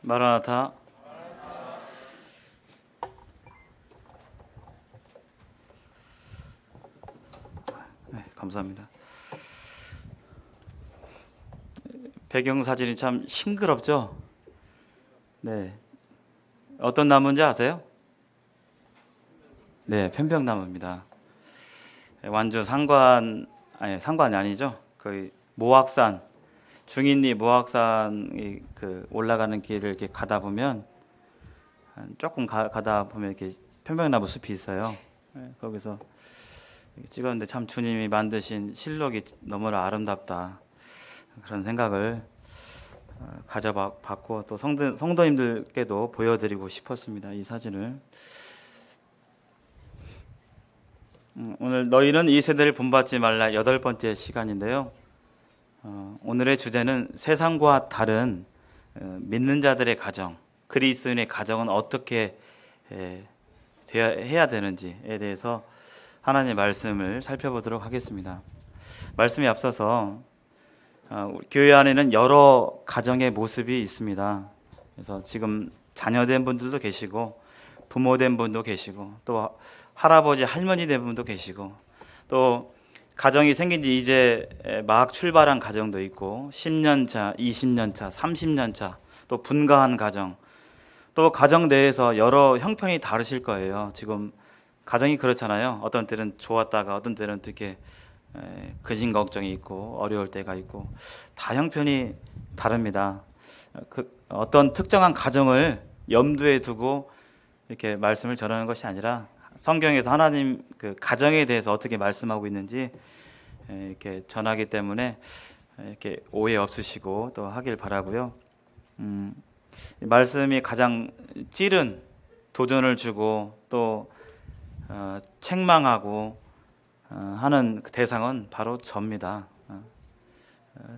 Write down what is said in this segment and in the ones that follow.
마라나타. 네, 감사합니다. 배경 사진이 참 싱그럽죠? 네. 어떤 나무인지 아세요? 네, 편백나무입니다. 완주 상관이 아니죠. 거의 모악산, 중인리 모악산이 올라가는 길을 이렇게 가다 보면 조금 가다 보면 이렇게 편백나무 숲이 있어요. 네, 거기서 찍었는데 참 주님이 만드신 실록이 너무나 아름답다, 그런 생각을 가져봤고, 또 성도님들께도 보여드리고 싶었습니다, 이 사진을. 오늘 너희는 이 세대를 본받지 말라 8번째 시간인데요. 오늘의 주제는 세상과 다른 믿는 자들의 가정, 그리스도인의 가정은 어떻게 해야 되는지에 대해서 하나님의 말씀을 살펴보도록 하겠습니다. 말씀에 앞서서 교회 안에는 여러 가정의 모습이 있습니다. 그래서 지금 자녀된 분들도 계시고, 부모된 분도 계시고, 또 할아버지 할머니 된 분도 계시고, 또 가정이 생긴 지 이제 막 출발한 가정도 있고, 10년 차, 20년 차, 30년 차, 또 분가한 가정, 또 가정 내에서 여러 형편이 다르실 거예요. 지금 가정이 그렇잖아요. 어떤 때는 좋았다가 어떤 때는 되게 근심 걱정이 있고 어려울 때가 있고, 다 형편이 다릅니다. 어떤 특정한 가정을 염두에 두고 이렇게 말씀을 전하는 것이 아니라, 성경에서 하나님 가정에 대해서 어떻게 말씀하고 있는지 이렇게 전하기 때문에 이렇게 오해 없으시고 또 하길 바라고요. 말씀이 가장 찌른 도전을 주고 또 책망하고 하는 대상은 바로 저입니다.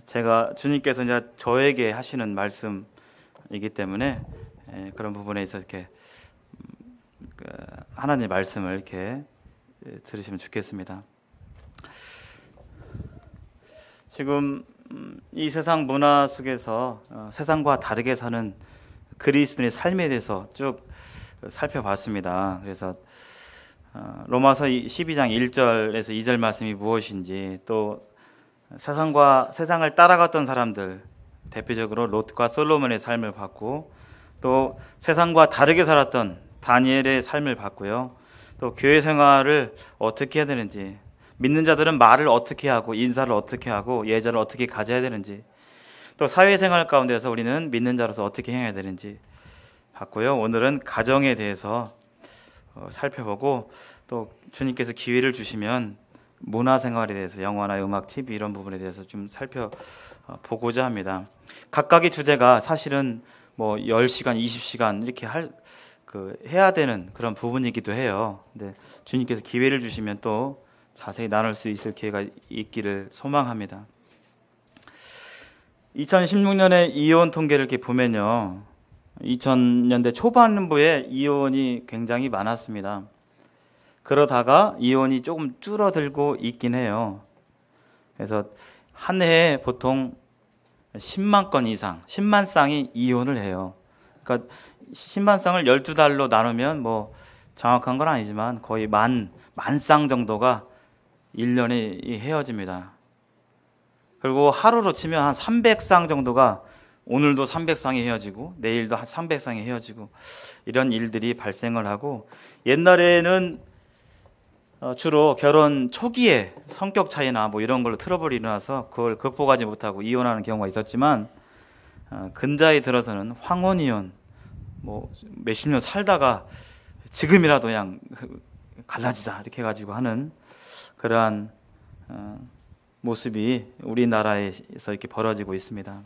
제가 주님께서 이제 저에게 하시는 말씀이기 때문에 그런 부분에 있어서 이렇게 하나님의 말씀을 이렇게 들으시면 좋겠습니다. 지금 이 세상 문화 속에서 세상과 다르게 사는 그리스도인의 삶에 대해서 쭉 살펴봤습니다. 그래서 로마서 12장 1절에서 2절 말씀이 무엇인지, 또 세상을 따라갔던 사람들, 대표적으로 롯과 솔로몬의 삶을 봤고, 또 세상과 다르게 살았던 다니엘의 삶을 봤고요. 또 교회 생활을 어떻게 해야 되는지, 믿는 자들은 말을 어떻게 하고 인사를 어떻게 하고 예절을 어떻게 가져야 되는지, 또 사회생활 가운데서 우리는 믿는 자로서 어떻게 행해야 되는지 봤고요. 오늘은 가정에 대해서 살펴보고, 또 주님께서 기회를 주시면 문화생활에 대해서, 영화나 음악, TV 이런 부분에 대해서 좀 살펴보고자 합니다. 각각의 주제가 사실은 뭐 10시간, 20시간 이렇게 해야 되는 그런 부분이기도 해요. 근데 주님께서 기회를 주시면 또 자세히 나눌 수 있을 기회가 있기를 소망합니다. 2016년에 이혼 통계를 이렇게 보면요, 2000년대 초반부에 이혼이 굉장히 많았습니다. 그러다가 이혼이 조금 줄어들고 있긴 해요. 그래서 한 해에 보통 10만 건 이상, 10만 쌍이 이혼을 해요. 그러니까 10만 쌍을 12달로 나누면 뭐 정확한 건 아니지만 거의 만 쌍 정도가 1년에 헤어집니다. 그리고 하루로 치면 한 300쌍 정도가, 오늘도 300쌍이 헤어지고 내일도 한 300쌍이 헤어지고, 이런 일들이 발생을 하고, 옛날에는 주로 결혼 초기에 성격 차이나 뭐 이런 걸로 트러블이 일어나서 그걸 극복하지 못하고 이혼하는 경우가 있었지만, 근자에 들어서는 황혼이혼, 뭐 몇십 년 살다가 지금이라도 그냥 갈라지자 이렇게 해가지고 하는 그러한 모습이 우리나라에서 이렇게 벌어지고 있습니다.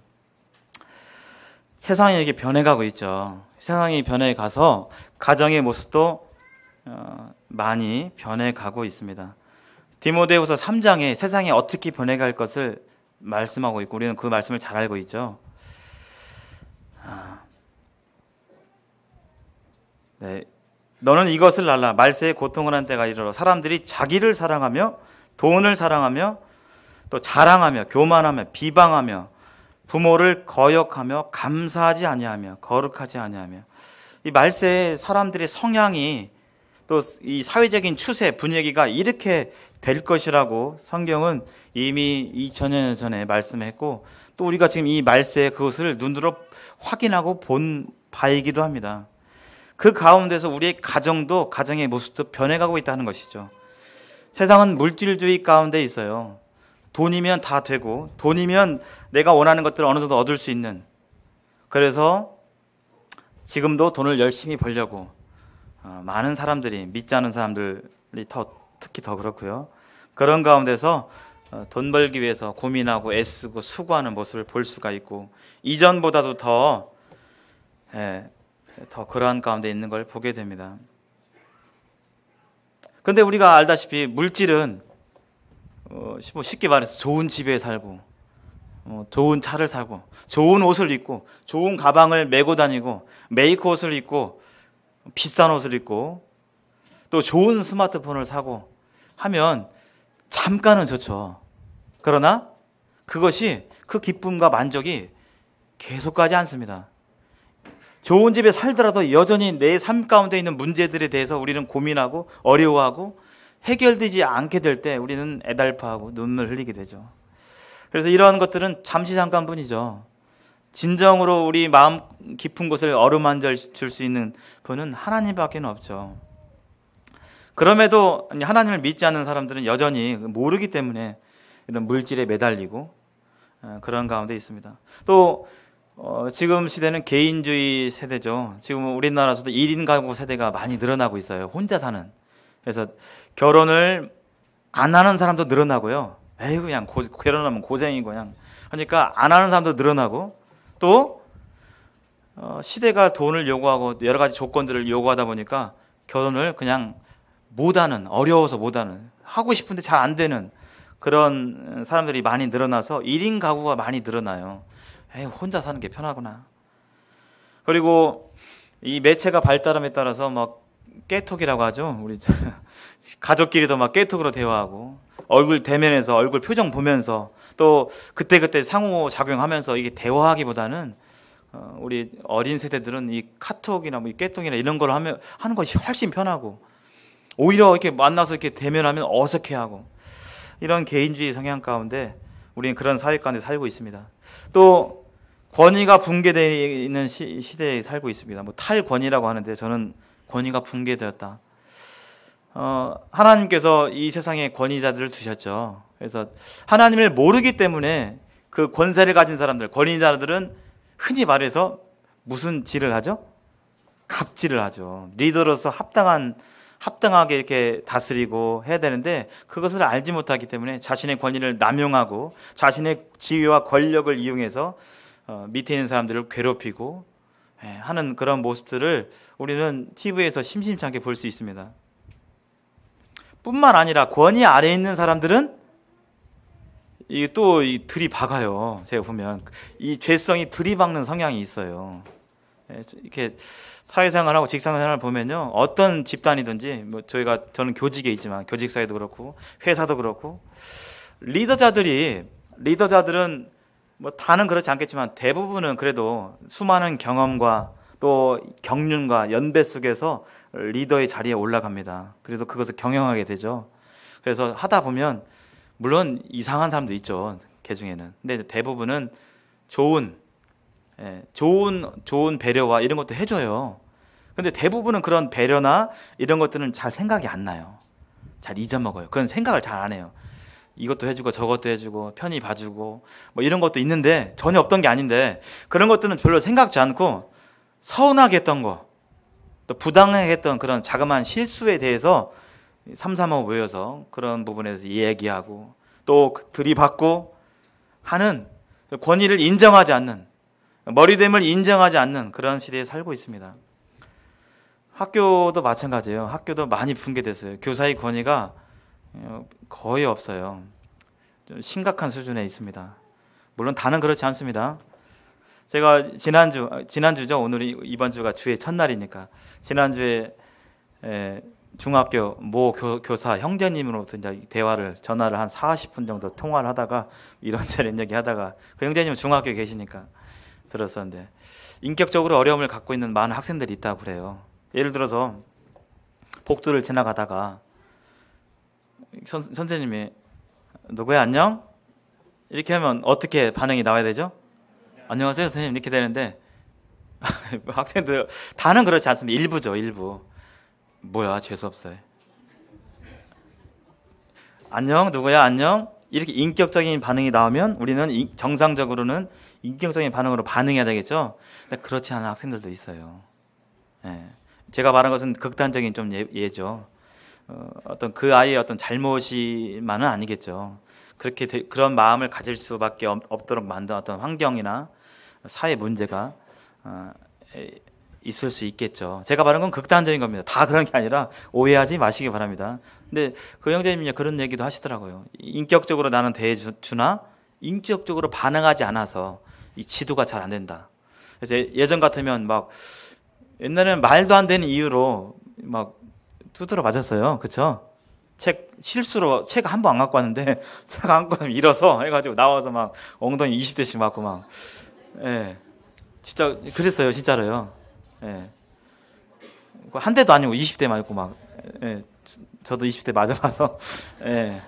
세상이 이렇게 변해가고 있죠. 세상이 변해가서 가정의 모습도 많이 변해가고 있습니다. 디모데후서 3장에 세상이 어떻게 변해갈 것을 말씀하고 있고, 우리는 그 말씀을 잘 알고 있죠. 네, 너는 이것을 알라. 말세에 고통을 한 때가 이르러 사람들이 자기를 사랑하며 돈을 사랑하며 또 자랑하며 교만하며 비방하며 부모를 거역하며 감사하지 아니하며 거룩하지 아니하며. 이 말세에 사람들의 성향이 또 이 사회적인 추세 분위기가 이렇게 될 것이라고 성경은 이미 2000년 전에 말씀했고, 또 우리가 지금 이 말세에 그것을 눈으로 확인하고 본 바이기도 합니다. 그 가운데서 우리의 가정도, 가정의 모습도 변해가고 있다는 것이죠. 세상은 물질주의 가운데 있어요. 돈이면 다 되고, 돈이면 내가 원하는 것들을 어느 정도 얻을 수 있는. 그래서 지금도 돈을 열심히 벌려고 많은 사람들이, 믿지 않은 사람들이 특히 더 그렇고요. 그런 가운데서 돈 벌기 위해서 고민하고 애쓰고 수고하는 모습을 볼 수가 있고, 이전보다도 더 그러한 가운데 있는 걸 보게 됩니다. 그런데 우리가 알다시피 물질은 쉽게 말해서 좋은 집에 살고, 좋은 차를 사고, 좋은 옷을 입고, 좋은 가방을 메고 다니고, 메이크 옷을 입고, 비싼 옷을 입고, 또 좋은 스마트폰을 사고 하면 잠깐은 좋죠. 그러나 그것이, 그 기쁨과 만족이 계속 가지 않습니다. 좋은 집에 살더라도 여전히 내 삶 가운데 있는 문제들에 대해서 우리는 고민하고 어려워하고 해결되지 않게 될 때 우리는 애달파하고 눈물 흘리게 되죠. 그래서 이러한 것들은 잠시 잠깐뿐이죠. 진정으로 우리 마음 깊은 곳을 어루만져 줄 수 있는 분은 하나님밖에 없죠. 그럼에도 하나님을 믿지 않는 사람들은 여전히 모르기 때문에 이런 물질에 매달리고 그런 가운데 있습니다. 또 지금 시대는 개인주의 세대죠. 지금 우리나라에서도 1인 가구 세대가 많이 늘어나고 있어요. 혼자 사는. 그래서 결혼을 안 하는 사람도 늘어나고요. 에이, 그냥 결혼하면 고생이고, 그냥 그러니까 안 하는 사람도 늘어나고, 또 시대가 돈을 요구하고 여러 가지 조건들을 요구하다 보니까 결혼을 그냥 못하는, 어려워서 못하는, 하고 싶은데 잘 안 되는 그런 사람들이 많이 늘어나서 1인 가구가 많이 늘어나요. 에이, 혼자 사는 게 편하구나. 그리고 이 매체가 발달함에 따라서 막 깨톡이라고 하죠. 우리 가족끼리도 막 깨톡으로 대화하고, 얼굴 대면에서 얼굴 표정 보면서 또 그때그때 상호작용하면서 이게 대화하기보다는 우리 어린 세대들은 이 카톡이나 뭐 이 깨톡이나 이런 걸 하는 것이 훨씬 편하고, 오히려 이렇게 만나서 이렇게 대면하면 어색해하고, 이런 개인주의 성향 가운데 우리는 그런 사회 가운데 살고 있습니다. 또 권위가 붕괴되어 있는 시대에 살고 있습니다. 뭐 탈권위라고 하는데, 저는 권위가 붕괴되었다. 하나님께서 이 세상에 권위자들을 두셨죠. 그래서 하나님을 모르기 때문에 그 권세를 가진 사람들, 권위자들은 흔히 말해서 무슨 질을 하죠? 갑질을 하죠. 리더로서 합당하게 이렇게 다스리고 해야 되는데, 그것을 알지 못하기 때문에 자신의 권위를 남용하고 자신의 지위와 권력을 이용해서 밑에 있는 사람들을 괴롭히고 하는 그런 모습들을 우리는 TV에서 심심치 않게 볼 수 있습니다. 뿐만 아니라 권위 아래에 있는 사람들은 이게 또 들이박아요. 제가 보면 이 죄성이 들이박는 성향이 있어요. 이렇게 사회생활하고 직장생활을 보면요, 어떤 집단이든지, 뭐 저는 교직에 있지만 교직사회도 그렇고 회사도 그렇고, 리더자들은 뭐 다는 그렇지 않겠지만 대부분은 그래도 수많은 경험과 또 경륜과 연배 속에서 리더의 자리에 올라갑니다. 그래서 그것을 경영하게 되죠. 그래서 하다 보면 물론 이상한 사람도 있죠, 개 중에는. 근데 대부분은 좋은 배려와 이런 것도 해줘요. 근데 대부분은 그런 배려나 이런 것들은 잘 생각이 안 나요. 잘 잊어먹어요. 그런 생각을 잘 안 해요. 이것도 해주고 저것도 해주고 편히 봐주고 뭐 이런 것도 있는데, 전혀 없던 게 아닌데, 그런 것들은 별로 생각지 않고 서운하게 했던 거, 또 부당하게 했던 그런 자그마한 실수에 대해서 삼삼오오 모여서 그런 부분에 대해서 얘기하고 또 들이받고 하는, 권위를 인정하지 않는, 머리됨을 인정하지 않는 그런 시대에 살고 있습니다. 학교도 마찬가지예요. 학교도 많이 붕괴됐어요. 교사의 권위가 거의 없어요. 좀 심각한 수준에 있습니다. 물론 다는 그렇지 않습니다. 제가 지난주죠. 오늘이 이번 주가 주의 첫날이니까 지난주에 중학교 모 교사 형제님으로부터 이제 대화를 전화를 한 40분 정도 통화를 하다가 이런저런 얘기 하다가 그 형제님은 중학교에 계시니까 들었었는데 인격적으로 어려움을 갖고 있는 많은 학생들이 있다고 그래요. 예를 들어서 복도를 지나가다가 선생님이 누구야 안녕? 이렇게 하면 어떻게 반응이 나와야 되죠? 안녕하세요 선생님 이렇게 되는데 학생들 다는 그렇지 않습니다. 일부죠. 일부. 뭐야 재수없어요. 안녕 누구야 안녕 이렇게 인격적인 반응이 나오면 우리는 정상적으로는 인격적인 반응으로 반응해야 되겠죠. 근데 그렇지 않은 학생들도 있어요. 예. 제가 말한 것은 극단적인 좀 예죠. 어떤 그 아이의 어떤 잘못이만은 아니겠죠. 그렇게 그런 마음을 가질 수밖에 없도록 만든 어떤 환경이나 사회 문제가 있을 수 있겠죠. 제가 말한 건 극단적인 겁니다. 다 그런 게 아니라 오해하지 마시기 바랍니다. 근데 그 형제님이 그런 얘기도 하시더라고요. 인격적으로 나는 대해주나 인격적으로 반응하지 않아서 이 지도가 잘 안 된다. 그래서 예전 같으면 막 옛날에는 말도 안 되는 이유로 막 두드러 맞았어요. 그쵸? 실수로 책 한 번 안 갖고 왔는데 책 안 갖고 와서 잃어서 해가지고 나와서 막 엉덩이 20대씩 맞고 막 예. 진짜 그랬어요. 진짜로요. 예. 한 대도 아니고 20대 맞고 막 예. 저도 20대 맞아봐서 예.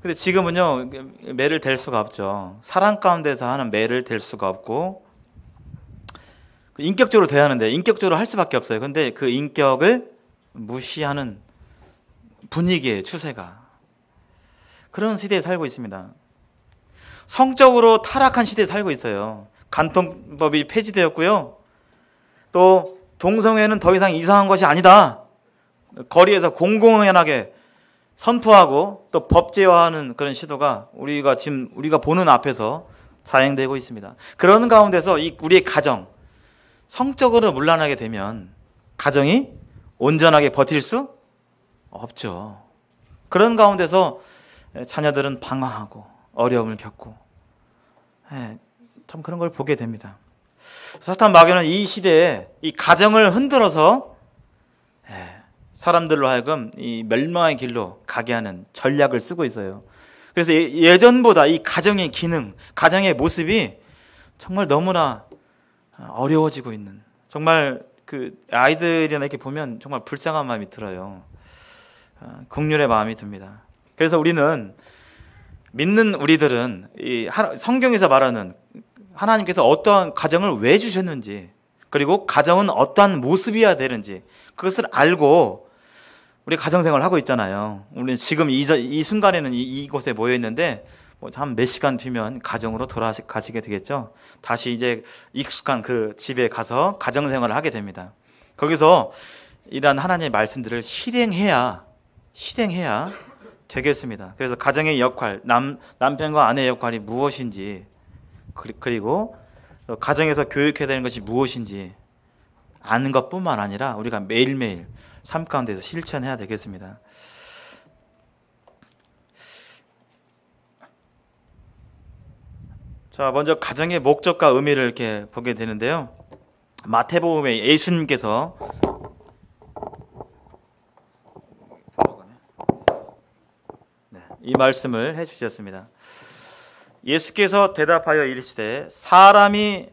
근데 지금은요 매를 댈 수가 없죠. 사랑 가운데서 하는 매를 댈 수가 없고 인격적으로 돼야 하는데 인격적으로 할 수밖에 없어요. 근데 그 인격을 무시하는 분위기의 추세가 그런 시대에 살고 있습니다. 성적으로 타락한 시대에 살고 있어요. 간통법이 폐지되었고요. 또 동성애는 더 이상 이상한 것이 아니다. 거리에서 공공연하게 선포하고 또 법제화하는 그런 시도가 우리가 보는 앞에서 자행되고 있습니다. 그런 가운데서 우리의 가정, 성적으로 문란하게 되면 가정이 온전하게 버틸 수 없죠. 그런 가운데서 자녀들은 방황하고 어려움을 겪고 참 그런 걸 보게 됩니다. 사탄 마귀는 이 시대에 이 가정을 흔들어서 사람들로 하여금 이 멸망의 길로 가게 하는 전략을 쓰고 있어요. 그래서 예전보다 이 가정의 기능, 가정의 모습이 정말 너무나 어려워지고 있는, 정말 그 아이들이나 이렇게 보면 정말 불쌍한 마음이 들어요. 긍휼의 마음이 듭니다. 그래서 우리는 믿는 우리들은 이 성경에서 말하는 하나님께서 어떠한 가정을 왜 주셨는지, 그리고 가정은 어떠한 모습이어야 되는지 그것을 알고 우리 가정생활을 하고 있잖아요. 우리는 지금 이 순간에는 이곳에 모여 있는데 한 몇 시간 뒤면 가정으로 돌아가시게 되겠죠. 다시 이제 익숙한 그 집에 가서 가정생활을 하게 됩니다. 거기서 이러한 하나님의 말씀들을 실행해야 되겠습니다. 그래서 가정의 역할, 남편과 아내의 역할이 무엇인지, 그리고 가정에서 교육해야 되는 것이 무엇인지 아는 것뿐만 아니라 우리가 매일매일 삶 가운데서 실천해야 되겠습니다. 자, 먼저 가정의 목적과 의미를 이렇게 보게 되는데요. 마태복음에 예수님께서 이 말씀을 해주셨습니다. 예수께서 대답하여 이르시되 사람을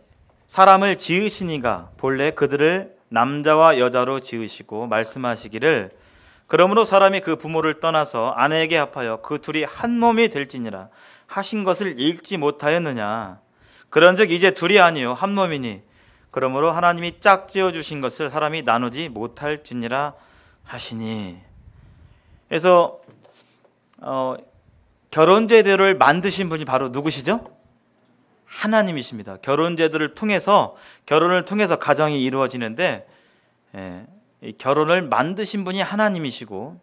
지으시니가 본래 그들을 남자와 여자로 지으시고 말씀하시기를 그러므로 사람이 그 부모를 떠나서 아내에게 합하여 그 둘이 한 몸이 될지니라 하신 것을 읽지 못하였느냐. 그런즉 이제 둘이 아니요 한 몸이니 그러므로 하나님이 짝지어 주신 것을 사람이 나누지 못할지니라 하시니. 그래서 결혼제도를 만드신 분이 바로 누구시죠? 하나님이십니다. 결혼제도를 통해서, 결혼을 통해서 가정이 이루어지는데 이 결혼을 만드신 분이 하나님이시고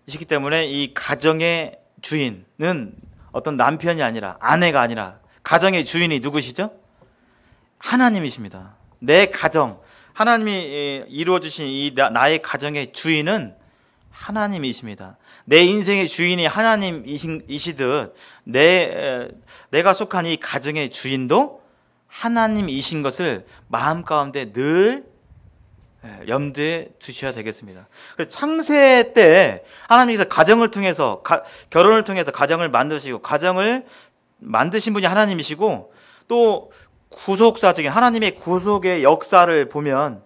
이시기 때문에 이 가정의 주인은 어떤 남편이 아니라, 아내가 아니라 가정의 주인이 누구시죠? 하나님이십니다. 내 가정, 하나님이 이루어주신 이 나의 가정의 주인은 하나님이십니다. 내 인생의 주인이 하나님이시듯 내가 속한 이 가정의 주인도 하나님이신 것을 마음 가운데 늘 염두에 두셔야 되겠습니다. 그래서 창세 때 하나님께서 가정을 통해서 결혼을 통해서 가정을 만드시고 가정을 만드신 분이 하나님이시고 또 구속사적인 하나님의 구속의 역사를 보면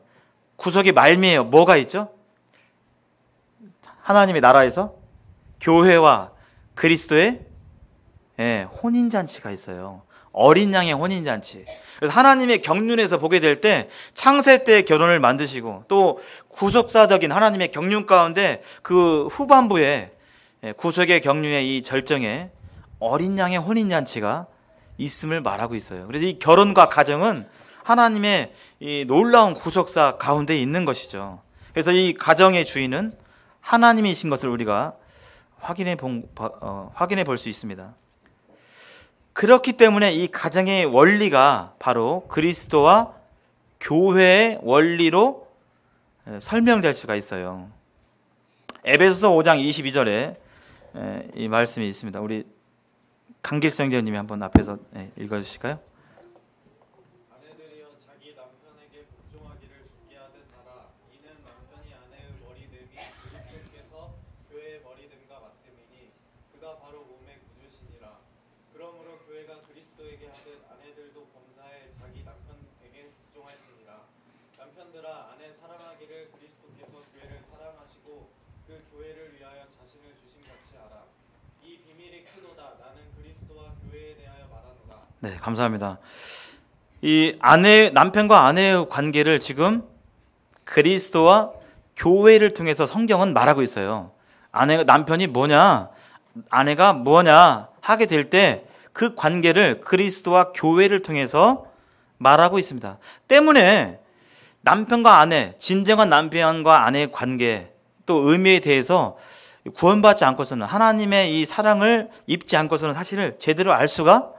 구속의 말미에요. 뭐가 있죠? 하나님의 나라에서 교회와 그리스도의 혼인잔치가 있어요. 어린 양의 혼인잔치. 그래서 하나님의 경륜에서 보게 될 때 창세 때 결혼을 만드시고 또 구속사적인 하나님의 경륜 가운데 그 후반부에 구속의 경륜의 이 절정에 어린 양의 혼인잔치가 있음을 말하고 있어요. 그래서 이 결혼과 가정은 하나님의 이 놀라운 구속사 가운데 있는 것이죠. 그래서 이 가정의 주인은 하나님이신 것을 우리가 확인해 볼 수 있습니다. 그렇기 때문에 이 가정의 원리가 바로 그리스도와 교회의 원리로 설명될 수가 있어요. 에베소서 5장 22절에 이 말씀이 있습니다. 우리 강길성 장님이 한번 앞에서 읽어주실까요? 아내들이여 자기 남편에게 복종하기를 주께 하듯 하라. 이는 남편이 아내의 머리됨이 그리스도께서 교회의 머리됨과 같음이니 그가 바로 몸의 구주시니라. 그러므로 교회가 그리스도에게 하듯 아내들도 범사에 자기 남편에게 복종할지니라. 남편들아 아내 사랑하기를 그리스도께서 교회를 사랑하시고 그 교회를 위하여 자신을 주신 같이 하라. 이 비밀이 크도다. 나는 그리스도와 교회에 대하여 말하노라. 네, 감사합니다. 이 남편과 아내의 관계를 지금 그리스도와 교회를 통해서 성경은 말하고 있어요. 남편이 뭐냐, 아내가 뭐냐 하게 될 때 그 관계를 그리스도와 교회를 통해서 말하고 있습니다. 때문에 남편과 아내, 진정한 남편과 아내의 관계 또 의미에 대해서 구원받지 않고서는 하나님의 이 사랑을 입지 않고서는 사실을 제대로 알 수가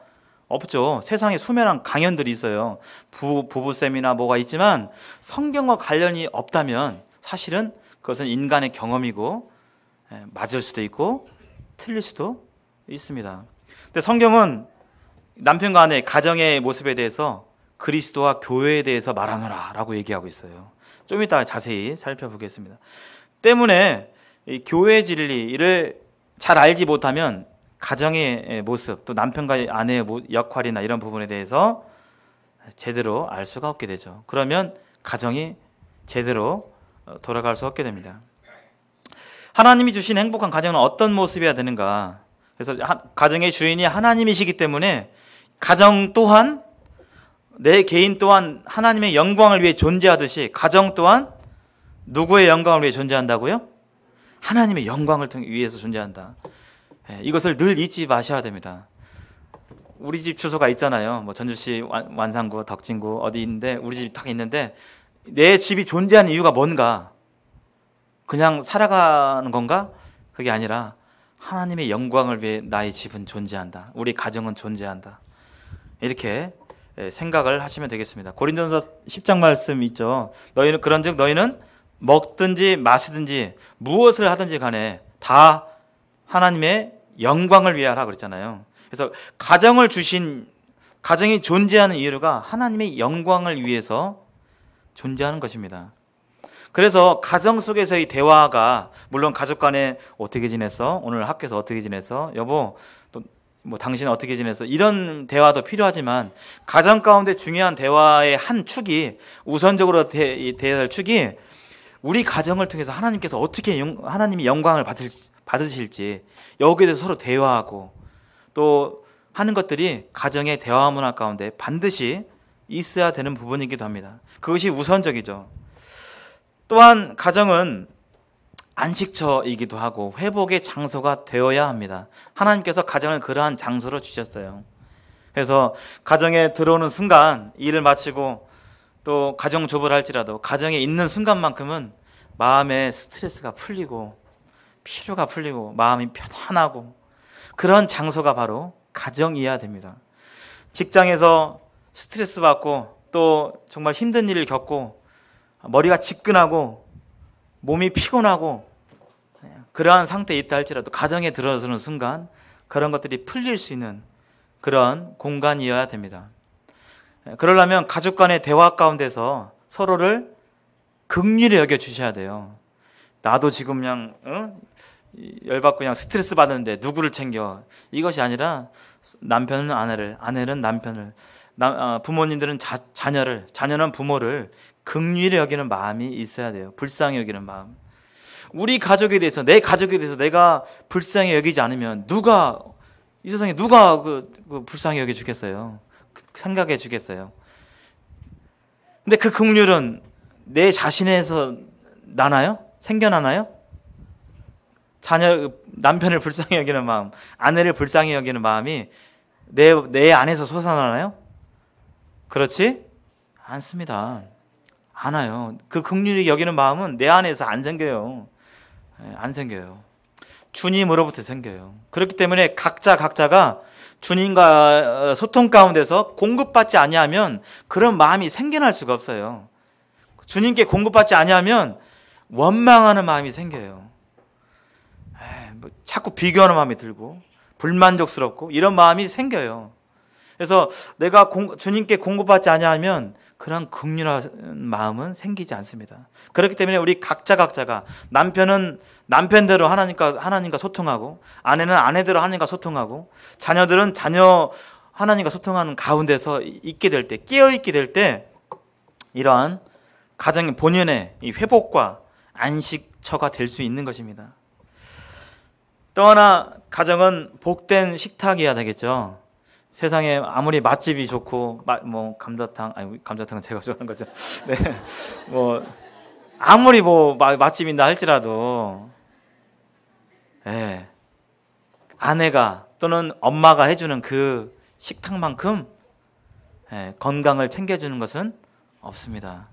없죠. 세상에 수많은 강연들이 있어요. 부부쌤이나 뭐가 있지만 성경과 관련이 없다면 사실은 그것은 인간의 경험이고 맞을 수도 있고 틀릴 수도 있습니다. 근데 성경은 남편과 아내 가정의 모습에 대해서 그리스도와 교회에 대해서 말하노라 라고 얘기하고 있어요. 좀 이따 자세히 살펴보겠습니다. 때문에 이 교회의 진리를 잘 알지 못하면 가정의 모습, 또 남편과 아내의 역할이나 이런 부분에 대해서 제대로 알 수가 없게 되죠. 그러면 가정이 제대로 돌아갈 수 없게 됩니다. 하나님이 주신 행복한 가정은 어떤 모습이어야 되는가? 그래서 가정의 주인이 하나님이시기 때문에 가정 또한 내 개인 또한 하나님의 영광을 위해 존재하듯이 가정 또한 누구의 영광을 위해 존재한다고요? 하나님의 영광을 위해서 존재한다. 이것을 늘 잊지 마셔야 됩니다. 우리 집 주소가 있잖아요. 뭐 전주시 완산구, 덕진구 어디 있는데 우리 집이 딱 있는데 내 집이 존재하는 이유가 뭔가? 그냥 살아가는 건가? 그게 아니라 하나님의 영광을 위해 나의 집은 존재한다. 우리 가정은 존재한다. 이렇게 생각을 하시면 되겠습니다. 고린도전서 10장 말씀 있죠. 너희는 그런즉 너희는 먹든지 마시든지 무엇을 하든지 간에 다 하나님의 영광을 위하라 그랬잖아요. 그래서 가정이 존재하는 이유가 하나님의 영광을 위해서 존재하는 것입니다. 그래서 가정 속에서의 대화가 물론 가족 간에 어떻게 지냈어? 오늘 학교에서 어떻게 지냈어? 여보, 또 뭐 당신은 어떻게 지냈어? 이런 대화도 필요하지만 가정 가운데 중요한 대화의 한 축이 우선적으로 대해야 할 축이 우리 가정을 통해서 하나님께서 어떻게 하나님이 영광을 받으실지 여기에 대해서 서로 대화하고 또 하는 것들이 가정의 대화 문화 가운데 반드시 있어야 되는 부분이기도 합니다. 그것이 우선적이죠. 또한 가정은 안식처이기도 하고 회복의 장소가 되어야 합니다. 하나님께서 가정을 그러한 장소로 주셨어요. 그래서 가정에 들어오는 순간 일을 마치고 또 가정주부를 할지라도 가정에 있는 순간만큼은 마음의 스트레스가 풀리고 피로가 풀리고 마음이 편안하고 그런 장소가 바로 가정이어야 됩니다. 직장에서 스트레스 받고 또 정말 힘든 일을 겪고 머리가 지끈하고 몸이 피곤하고 그러한 상태에 있다 할지라도 가정에 들어서는 순간 그런 것들이 풀릴 수 있는 그런 공간이어야 됩니다. 그러려면 가족 간의 대화 가운데서 서로를 긍휼히 여겨 주셔야 돼요. 나도 지금 그냥 열받고 그냥 스트레스 받는데 누구를 챙겨? 이것이 아니라 남편은 아내를, 아내는 남편을, 부모님들은 자녀를, 자녀는 부모를 긍휼히 여기는 마음이 있어야 돼요. 불쌍히 여기는 마음. 우리 가족에 대해서, 내 가족에 대해서 내가 불쌍히 여기지 않으면 이 세상에 누가 그 불쌍히 여겨 주겠어요? 생각해 주겠어요? 근데 그 긍휼은 내 자신에서 나나요? 생겨나나요? 남편을 불쌍히 여기는 마음, 아내를 불쌍히 여기는 마음이 내 안에서 솟아나나요? 그렇지? 않습니다. 않아요. 그 긍휼히 여기는 마음은 내 안에서 안 생겨요. 안 생겨요. 주님으로부터 생겨요. 그렇기 때문에 각자가 주님과 소통 가운데서 공급받지 아니하면 그런 마음이 생겨날 수가 없어요. 주님께 공급받지 아니하면 원망하는 마음이 생겨요. 자꾸 비교하는 마음이 들고 불만족스럽고 이런 마음이 생겨요. 그래서 내가 주님께 공급받지 아니하면 그런 긍휼한 마음은 생기지 않습니다. 그렇기 때문에 우리 각자가 남편은 남편대로 하나님과 소통하고, 아내는 아내대로 하나님과 소통하고, 자녀들은 하나님과 소통하는 가운데서 있게 될 때, 깨어 있게 될 때 이러한 가정의 본연의 이 회복과 안식처가 될 수 있는 것입니다. 또 하나, 가정은 복된 식탁이어야 되겠죠. 세상에 아무리 맛집이 좋고 감자탕은 제가 좋아하는 거죠. 네, 아무리 맛집인다 할지라도, 아내가 또는 엄마가 해주는 그 식탁만큼 건강을 챙겨주는 것은 없습니다.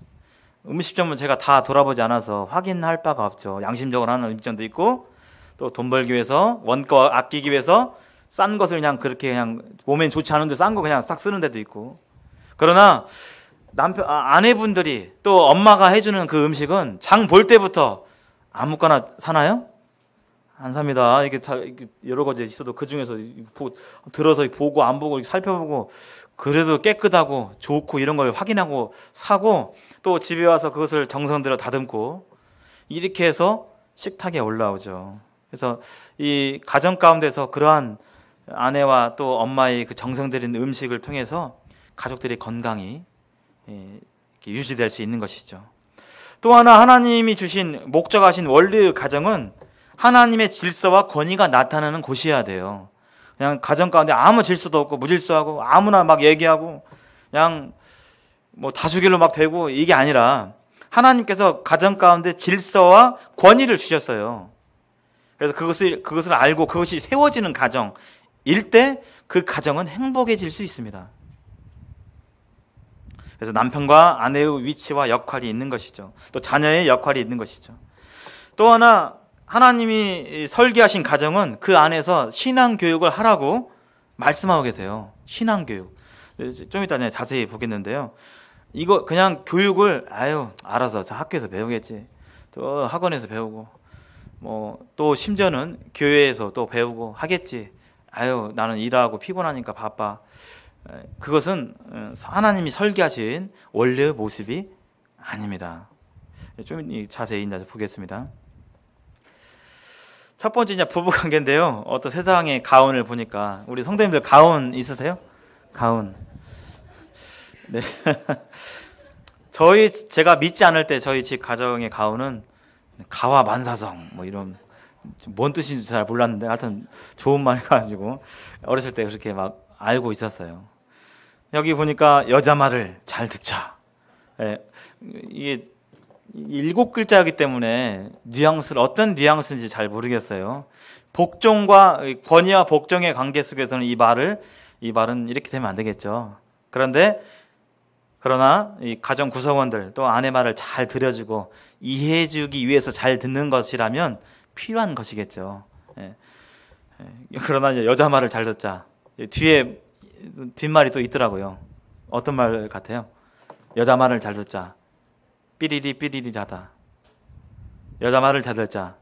음식점은 제가 다 돌아보지 않아서 확인할 바가 없죠. 양심적으로 하는 음식점도 있고, 또 돈 벌기 위해서, 원가 아끼기 위해서 싼 것을 그냥 몸에 좋지 않은데 싼 거 그냥 싹 쓰는 데도 있고. 그러나 아내분들이 또 엄마가 해주는 그 음식은 장 볼 때부터 아무거나 사나요? 안 삽니다. 이게 여러 가지 있어도 그 중에서 들어서 보고 안 보고 살펴보고, 그래도 깨끗하고 좋고 이런 걸 확인하고 사고, 또 집에 와서 그것을 정성 들여 다듬고, 이렇게 해서 식탁에 올라오죠. 그래서 이 가정 가운데서 그러한 아내와 또 엄마의 그 정성 들인 음식을 통해서 가족들의 건강이 유지될 수 있는 것이죠. 또 하나, 하나님이 주신 목적하신 원리 가정은 하나님의 질서와 권위가 나타나는 곳이어야 돼요. 그냥 가정 가운데 아무 질서도 없고 무질서하고 아무나 막 얘기하고 그냥 다수결로 막 되고, 이게 아니라 하나님께서 가정 가운데 질서와 권위를 주셨어요. 그래서 그것을 알고 그것이 세워지는 가정일 때 그 가정은 행복해질 수 있습니다. 그래서 남편과 아내의 위치와 역할이 있는 것이죠. 또 자녀의 역할이 있는 것이죠. 또 하나, 하나님이 설계하신 가정은 그 안에서 신앙교육을 하라고 말씀하고 계세요. 신앙교육. 좀 이따 자세히 보겠는데요. 이거 그냥 교육을 알아서 저 학교에서 배우겠지, 또 학원에서 배우고, 또 심지어는 교회에서 또 배우고 하겠지, 나는 일하고 피곤하니까 바빠. 그것은 하나님이 설계하신 원래의 모습이 아닙니다. 좀 자세히 보겠습니다. 첫 번째 이제 부부 관계인데요. 어떤 세상의 가운을 보니까, 우리 성도님들 가운 있으세요? 가운. 네. 제가 믿지 않을 때 저희 집 가정의 가운은 가와 만사성 이런, 뭔 뜻인지 잘 몰랐는데 하여튼 좋은 말이 가지고 어렸을 때 그렇게 막 알고 있었어요. 여기 보니까 여자 말을 잘 듣자. 이게 7글자이기 때문에 어떤 뉘앙스인지 잘 모르겠어요. 복종과 권위와 복종의 관계 속에서는 이 말은 이렇게 되면 안 되겠죠. 그러나 이 가정 구성원들 또 아내 말을 잘 들어주고 이해해주기 위해서 잘 듣는 것이라면 필요한 것이겠죠. 그러나 이제 여자 말을 잘 듣자. 뒷말이 또 있더라고요. 어떤 말 같아요? 여자 말을 잘 듣자. 삐리리 삐리리 자다. 여자 말을 잘 듣자.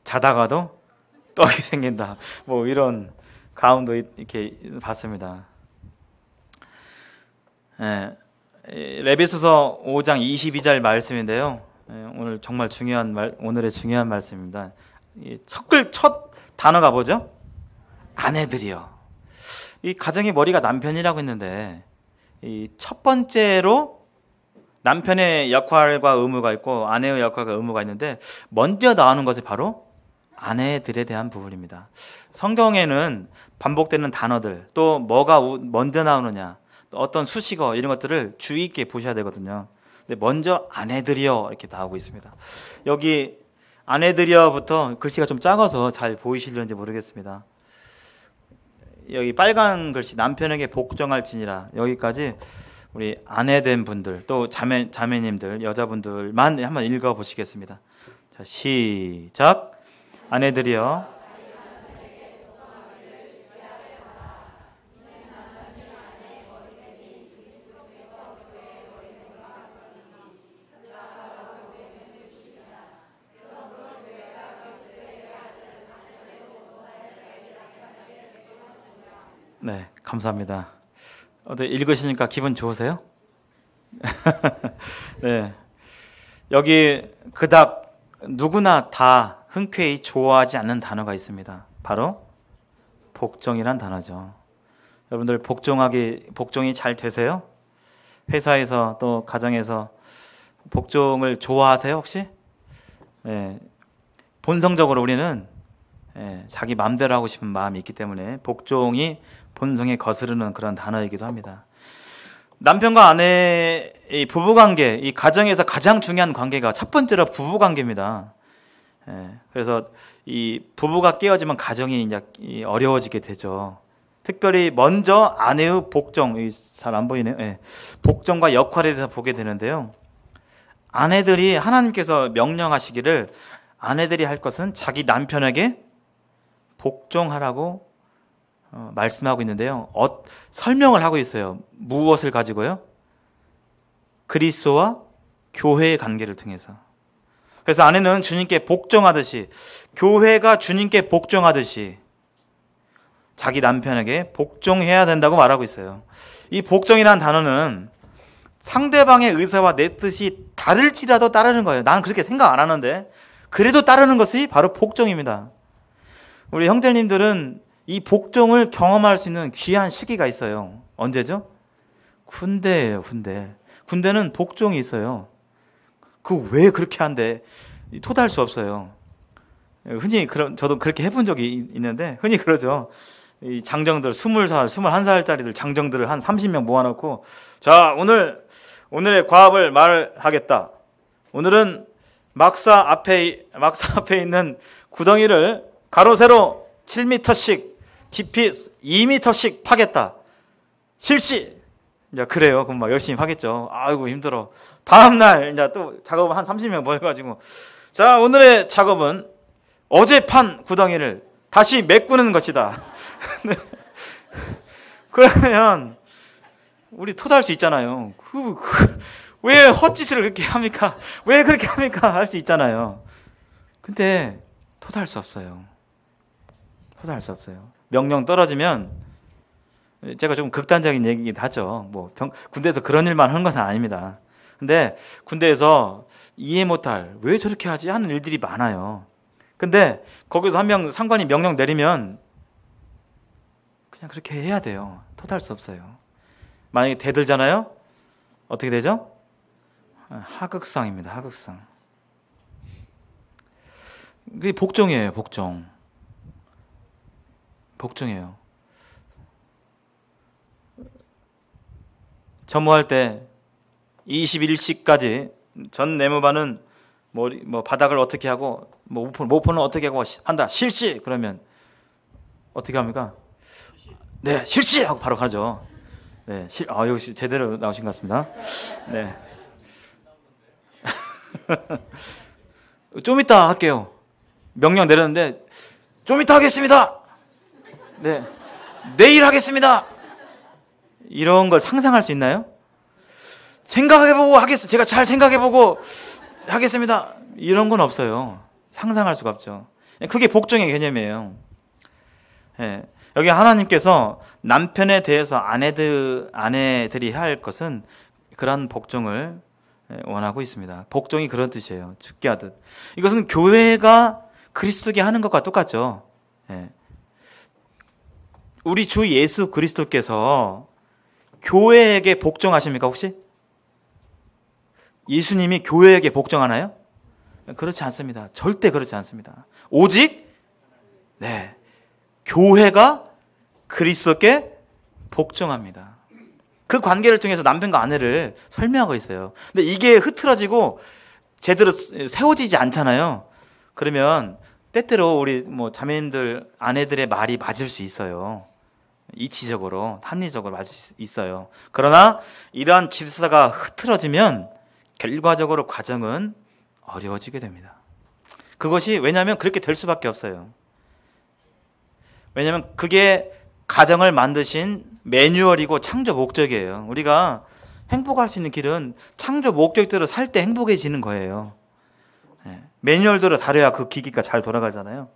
자다가도 떡이 생긴다. 이런 가운도 이렇게 봤습니다. 레위기서 5장 22절 말씀인데요. 오늘 정말 오늘의 중요한 말씀입니다. 첫 단어가 뭐죠? 아내들이요. 이 가정의 머리가 남편이라고 했는데 이 첫 번째로 남편의 역할과 의무가 있고 아내의 역할과 의무가 있는데 먼저 나오는 것이 바로 아내들에 대한 부분입니다. 성경에는 반복되는 단어들 또 뭐가 먼저 나오느냐 또 어떤 수식어 이런 것들을 주의 있게 보셔야 되거든요. 근데 먼저 아내들이여 이렇게 나오고 있습니다. 여기 아내들이여부터 글씨가 좀 작아서 잘 보이실런지 모르겠습니다. 여기 빨간 글씨 남편에게 복종할지니라 여기까지 우리 아내된 분들 또 자매님들 여자분들만 한번 읽어 보시겠습니다. 자, 시작. 아내들이여 네, 감사합니다. 읽으시니까 기분 좋으세요? 네. 여기 그닥 누구나 다 흔쾌히 좋아하지 않는 단어가 있습니다. 바로 복종이란 단어죠. 여러분들 복종이 잘 되세요? 회사에서 또 가정에서 복종을 좋아하세요, 혹시? 네. 본성적으로 우리는 자기 마음대로 하고 싶은 마음이 있기 때문에 복종이 본성에 거스르는 그런 단어이기도 합니다. 남편과 아내의 부부관계, 이 가정에서 가장 중요한 관계가 첫 번째로 부부관계입니다. 그래서 이 부부가 깨어지면 가정이 이제 어려워지게 되죠. 특별히 먼저 아내의 복종, 잘 안 보이네요. 복종과 역할에 대해서 보게 되는데요. 아내들이 하나님께서 명령하시기를 아내들이 할 것은 자기 남편에게 복종하라고 말씀하고 있는데요. 설명을 하고 있어요. 무엇을 가지고요? 그리스도와 교회의 관계를 통해서. 그래서 아내는 주님께 복종하듯이 교회가 주님께 복종하듯이 자기 남편에게 복종해야 된다고 말하고 있어요. 이 복종이라는 단어는 상대방의 의사와 내 뜻이 다를지라도 따르는 거예요. 나는 그렇게 생각 안 하는데 그래도 따르는 것이 바로 복종입니다. 우리 형제님들은 이 복종을 경험할 수 있는 귀한 시기가 있어요. 언제죠? 군대예요, 군대. 군대는 복종이 있어요. 왜 그렇게 한대? 토달할 수 없어요. 흔히 저도 그렇게 해본 적이 있는데 흔히 그러죠. 이 장정들 20살, 21살짜리들 장정들을 한 30명 모아놓고 자, 오늘의 과업을 말하겠다. 오늘은 막사 앞에 있는 구덩이를 가로 세로 7m씩 깊이 2m씩 파겠다. 실시. 이제 그래요. 그럼 막 열심히 하겠죠. 아이고 힘들어. 다음 날 이제 또 작업을 한 30명 모여가지고 자, 오늘의 작업은 어제 판 구덩이를 다시 메꾸는 것이다. 그러면 우리 토달할 수 있잖아요. 왜 헛짓을 그렇게 합니까? 왜 그렇게 합니까? 할 수 있잖아요. 근데 토달할 수 없어요. 토달할 수 없어요. 명령 떨어지면 제가 좀 극단적인 얘기긴 하죠. 군대에서 그런 일만 하는 것은 아닙니다. 근데 군대에서 이해 못할 왜 저렇게 하지 하는 일들이 많아요. 근데 거기서 한 명 상관이 명령 내리면 그냥 그렇게 해야 돼요. 토달할 수 없어요. 만약에 대들잖아요. 어떻게 되죠? 하극상입니다. 하극상. 그게 복종이에요. 복종이에요. 전무할 때 21시까지 전 내무반은 바닥을 어떻게 하고 모포는 어떻게 하고 한다. 실시. 그러면 어떻게 합니까? 네, 실시 하고 바로 가죠. 네, 역시 제대로 나오신 것 같습니다. 네. 좀 이따 할게요. 명령 내렸는데 좀 이따 하겠습니다. 네, 내일 하겠습니다. 이런 걸 상상할 수 있나요? 생각해보고 하겠습니다. 제가 잘 생각해보고 하겠습니다. 이런 건 없어요. 상상할 수가 없죠. 그게 복종의 개념이에요. 네. 여기 하나님께서 남편에 대해서 아내들이 해야 할 것은 그러한 복종을 원하고 있습니다. 복종이 그런 뜻이에요. 죽게 하듯. 이것은 교회가 그리스도께 하는 것과 똑같죠. 예. 우리 주 예수 그리스도께서 교회에게 복종하십니까 혹시? 예수님이 교회에게 복종하나요? 그렇지 않습니다. 절대 그렇지 않습니다. 오직 교회가 그리스도께 복종합니다. 그 관계를 통해서 남편과 아내를 설명하고 있어요. 근데 이게 흐트러지고 제대로 세워지지 않잖아요. 그러면 때때로 우리 자매님들 아내들의 말이 맞을 수 있어요. 이치적으로 합리적으로 맞을 수 있어요. 그러나 이러한 질서가 흐트러지면 결과적으로 과정은 어려워지게 됩니다. 그것이 왜냐하면 그렇게 될 수밖에 없어요. 왜냐하면 그게 가정을 만드신 매뉴얼이고 창조 목적이에요. 우리가 행복할 수 있는 길은 창조 목적대로 살 때 행복해지는 거예요. 매뉴얼대로 다려야 그 기기가 잘 돌아가잖아요.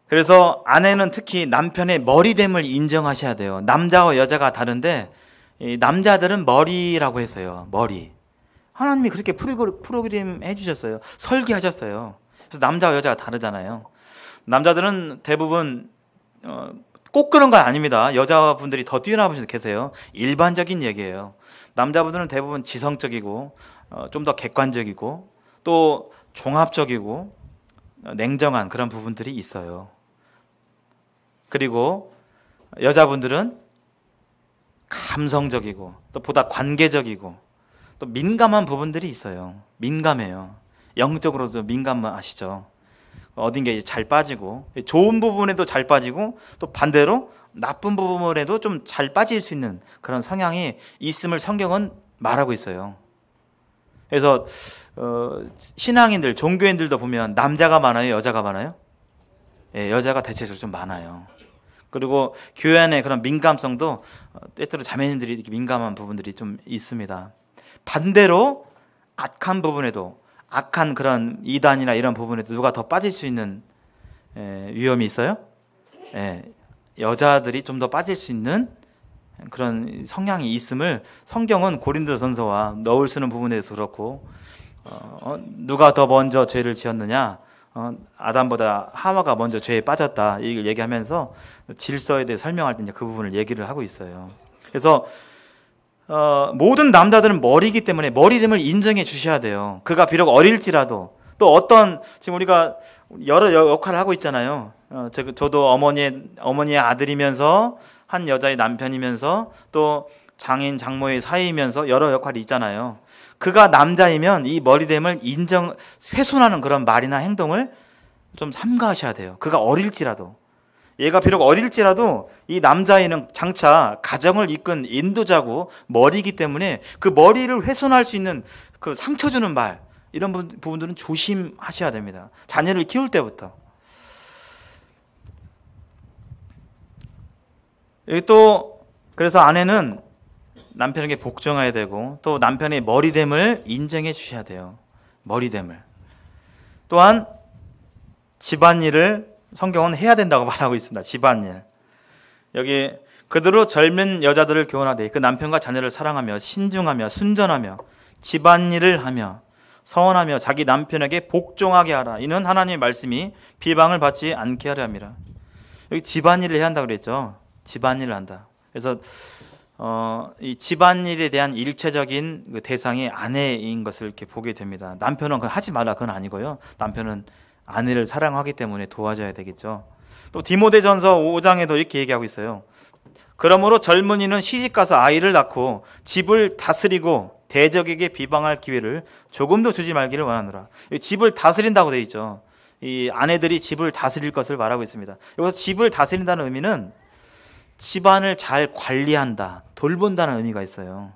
그래서 아내는 특히 남편의 머리됨을 인정하셔야 돼요. 남자와 여자가 다른데 남자들은 머리라고 해서요. 머리. 하나님이 그렇게 프로그램 해주셨어요. 설계하셨어요. 그래서 남자와 여자가 다르잖아요. 남자들은 대부분 꼭 그런 건 아닙니다. 여자분들이 더 뛰어난 분들 계세요. 일반적인 얘기예요. 남자분들은 대부분 지성적이고 좀 더 객관적이고 또 종합적이고 냉정한 그런 부분들이 있어요. 그리고 여자분들은 감성적이고 또 보다 관계적이고 또 민감한 부분들이 있어요. 민감해요. 영적으로도 민감하시죠. 어딘가 잘 빠지고 좋은 부분에도 잘 빠지고 또 반대로 나쁜 부분에도 좀 잘 빠질 수 있는 그런 성향이 있음을 성경은 말하고 있어요. 그래서 신앙인들, 종교인들도 보면 남자가 많아요, 여자가 많아요? 여자가 대체적으로 좀 많아요. 그리고 교회 안에 그런 민감성도 때때로 자매님들이 이렇게 민감한 부분들이 좀 있습니다. 반대로 악한 부분에도 악한 그런 이단이나 이런 부분에도 누가 더 빠질 수 있는 위험이 있어요? 여자들이 좀 더 빠질 수 있는 그런 성향이 있음을 성경은 고린도전서와 넣을 쓰는 부분에서 그렇고 누가 더 먼저 죄를 지었느냐? 아담보다 하와가 먼저 죄에 빠졌다. 이걸 얘기하면서 질서에 대해 설명할 때 이제 그 부분을 얘기를 하고 있어요. 그래서 모든 남자들은 머리이기 때문에 머리됨을 인정해 주셔야 돼요. 그가 비록 어릴지라도 또 어떤 지금 우리가 여러 역할을 하고 있잖아요. 저도 어머니의 아들이면서 한 여자의 남편이면서 또 장인 장모의 사이이면서 여러 역할이 있잖아요. 그가 남자이면 이 머리됨을 훼손하는 그런 말이나 행동을 좀 삼가하셔야 돼요. 그가 어릴지라도. 얘가 비록 어릴지라도 이 남자아이는 장차 가정을 이끈 인도자고 머리이기 때문에 그 머리를 훼손할 수 있는 그 상처 주는 말 이런 부분들은 조심하셔야 됩니다. 자녀를 키울 때부터. 여기 또 그래서 아내는 남편에게 복종해야 되고 또 남편의 머리됨을 인정해 주셔야 돼요. 머리됨을. 또한 집안일을 성경은 해야 된다고 말하고 있습니다. 집안일. 여기 그대로 젊은 여자들을 교훈하되 그 남편과 자녀를 사랑하며 신중하며 순전하며 집안일을 하며 서원하며 자기 남편에게 복종하게 하라. 이는 하나님의 말씀이 비방을 받지 않게 하려 함이라. 여기 집안일을 해야 한다고 그랬죠. 집안일을 한다. 그래서 이 집안일에 대한 일체적인 그 대상이 아내인 것을 이렇게 보게 됩니다. 남편은 그건 하지 마라 그건 아니고요. 남편은 아내를 사랑하기 때문에 도와줘야 되겠죠. 또 디모데전서 5장에도 이렇게 얘기하고 있어요. 그러므로 젊은이는 시집가서 아이를 낳고 집을 다스리고 대적에게 비방할 기회를 조금도 주지 말기를 원하노라. 집을 다스린다고 되어 있죠. 이 아내들이 집을 다스릴 것을 말하고 있습니다. 여기서 집을 다스린다는 의미는 집안을 잘 관리한다, 돌본다는 의미가 있어요.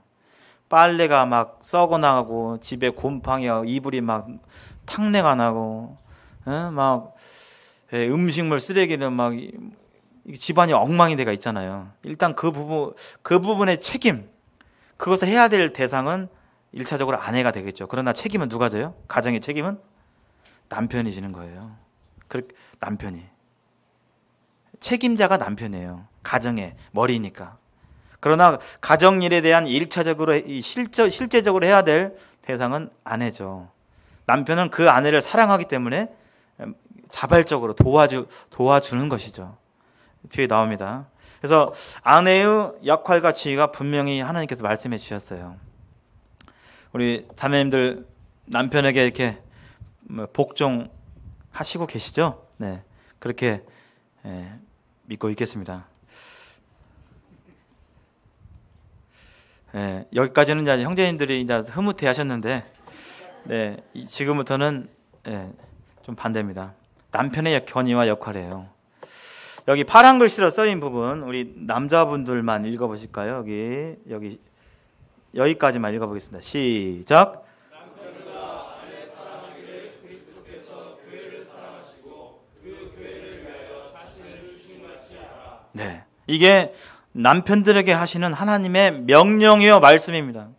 빨래가 막 썩어나가고 집에 곰팡이와 이불이 막 탕내가 나고 막 음식물 쓰레기는 막 집안이 엉망이 돼가 있잖아요. 일단 그 부분의 책임, 그것을 해야 될 대상은 1차적으로 아내가 되겠죠. 그러나 책임은 누가 져요? 가정의 책임은 남편이 지는 거예요. 남편이. 책임자가 남편이에요. 가정의 머리니까. 그러나 가정일에 대한 일차적으로 실제적으로 해야 될 대상은 아내죠. 남편은 그 아내를 사랑하기 때문에 자발적으로 도와주는 것이죠. 뒤에 나옵니다. 그래서 아내의 역할과 지위가 분명히 하나님께서 말씀해 주셨어요. 우리 자매님들 남편에게 이렇게 복종하시고 계시죠? 네, 그렇게 믿고 있겠습니다. 여기까지는 이제 형제님들이 이제 흐뭇해 하셨는데, 네, 지금부터는 좀 반대입니다. 남편의 권위와 역할이에요. 여기 파란 글씨로 써인 부분 우리 남자분들만 읽어보실까요? 여기까지만 읽어보겠습니다. 시작. 남편과 아내 사랑하기를 그리스도께서 교회를 사랑하시고 그 교회를 위하여 자신을 주신 같이 하라. 네, 이게 남편들에게 하시는 하나님의 명령이요 말씀입니다.